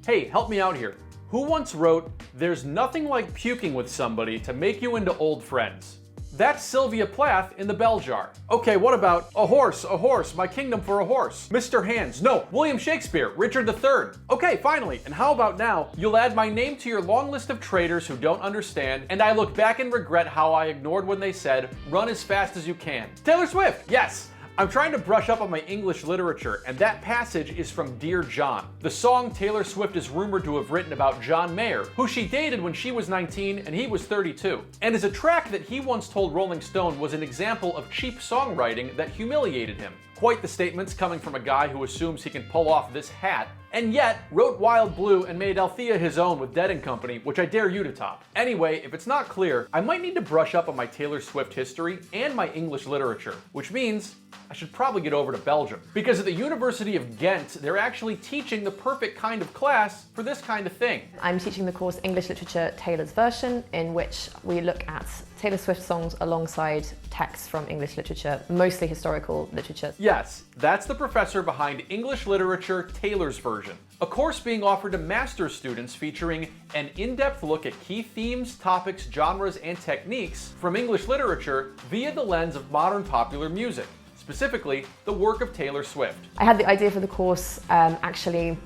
Hey, help me out here. Who once wrote, "There's nothing like puking with somebody to make you into old friends"? That's Sylvia Plath in the bell jar. Okay, what about a horse, my kingdom for a horse? Mr. Hands, no, William Shakespeare, Richard III. Okay, finally, and how about now, you'll add my name to your long list of traitors who don't understand, and I look back and regret how I ignored when they said, run as fast as you can. Taylor Swift, yes! I'm trying to brush up on my English literature, and that passage is from Dear John, the song Taylor Swift is rumored to have written about John Mayer, who she dated when she was 19 and he was 32, and is a track that he once told Rolling Stone was an example of cheap songwriting that humiliated him. Quite the statements coming from a guy who assumes he can pull off this hat, and yet wrote Wild Blue and made Althea his own with Dead & Company, which I dare you to top. Anyway, if it's not clear, I might need to brush up on my Taylor Swift history and my English literature, which means I should probably get over to Belgium. Because at the University of Ghent, they're actually teaching the perfect kind of class for this kind of thing. I'm teaching the course English Literature Taylor's Version, in which we look at Taylor Swift songs alongside texts from English literature, mostly historical literature. Yes, that's the professor behind English Literature Taylor's Version, a course being offered to master's students featuring an in-depth look at key themes, topics, genres, and techniques from English literature via the lens of modern popular music, specifically the work of Taylor Swift. I had the idea for the course actually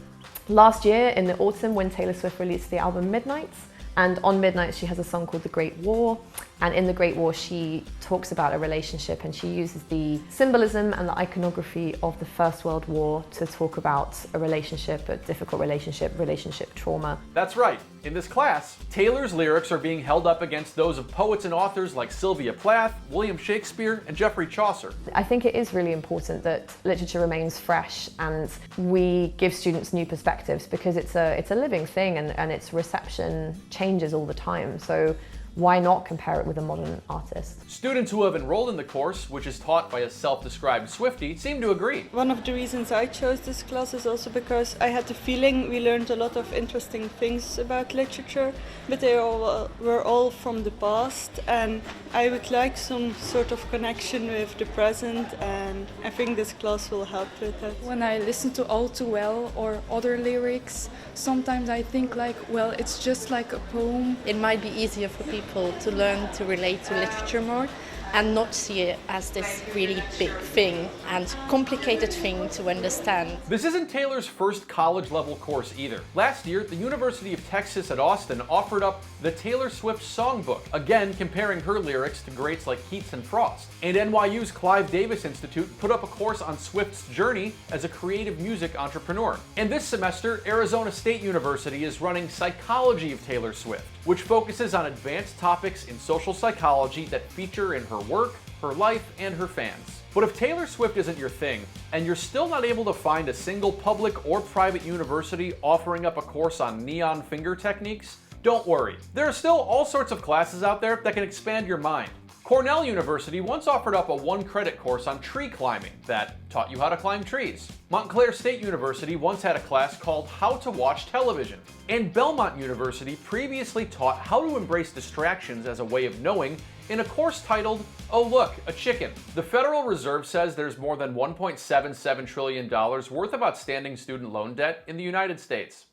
last year in the autumn when Taylor Swift released the album Midnights. And on Midnight, she has a song called The Great War. And in The Great War, she talks about a relationship, and she uses the symbolism and the iconography of the First World War to talk about a relationship, a difficult relationship trauma. That's right. In this class, Taylor's lyrics are being held up against those of poets and authors like Sylvia Plath, William Shakespeare, and Geoffrey Chaucer. I think it is really important that literature remains fresh and we give students new perspectives, because it's a living thing, and its reception changes all the time. So why not compare it with a modern artist? Students who have enrolled in the course, which is taught by a self-described Swiftie, seem to agree. One of the reasons I chose this class is also because I had the feeling we learned a lot of interesting things about literature, but they were all from the past, and I would like some sort of connection with the present, and I think this class will help with that. When I listen to All Too Well or other lyrics, sometimes I think like, well, it's just like a poem. It might be easier for people to learn to relate to literature more and not see it as this really big thing and complicated thing to understand. This isn't Taylor's first college-level course either. Last year, the University of Texas at Austin offered up the Taylor Swift Songbook, again comparing her lyrics to greats like Keats and Frost. And NYU's Clive Davis Institute put up a course on Swift's journey as a creative music entrepreneur. And this semester, Arizona State University is running Psychology of Taylor Swift, which focuses on advanced topics in social psychology that feature in her work, her life, and her fans. But if Taylor Swift isn't your thing, and you're still not able to find a single public or private university offering up a course on neon finger techniques, don't worry. There are still all sorts of classes out there that can expand your mind. Cornell University once offered up a one-credit course on tree climbing that taught you how to climb trees. Montclair State University once had a class called How to Watch Television. And Belmont University previously taught how to embrace distractions as a way of knowing in a course titled, Oh Look, a Chicken. The Federal Reserve says there's more than $1.77 trillion worth of outstanding student loan debt in the United States.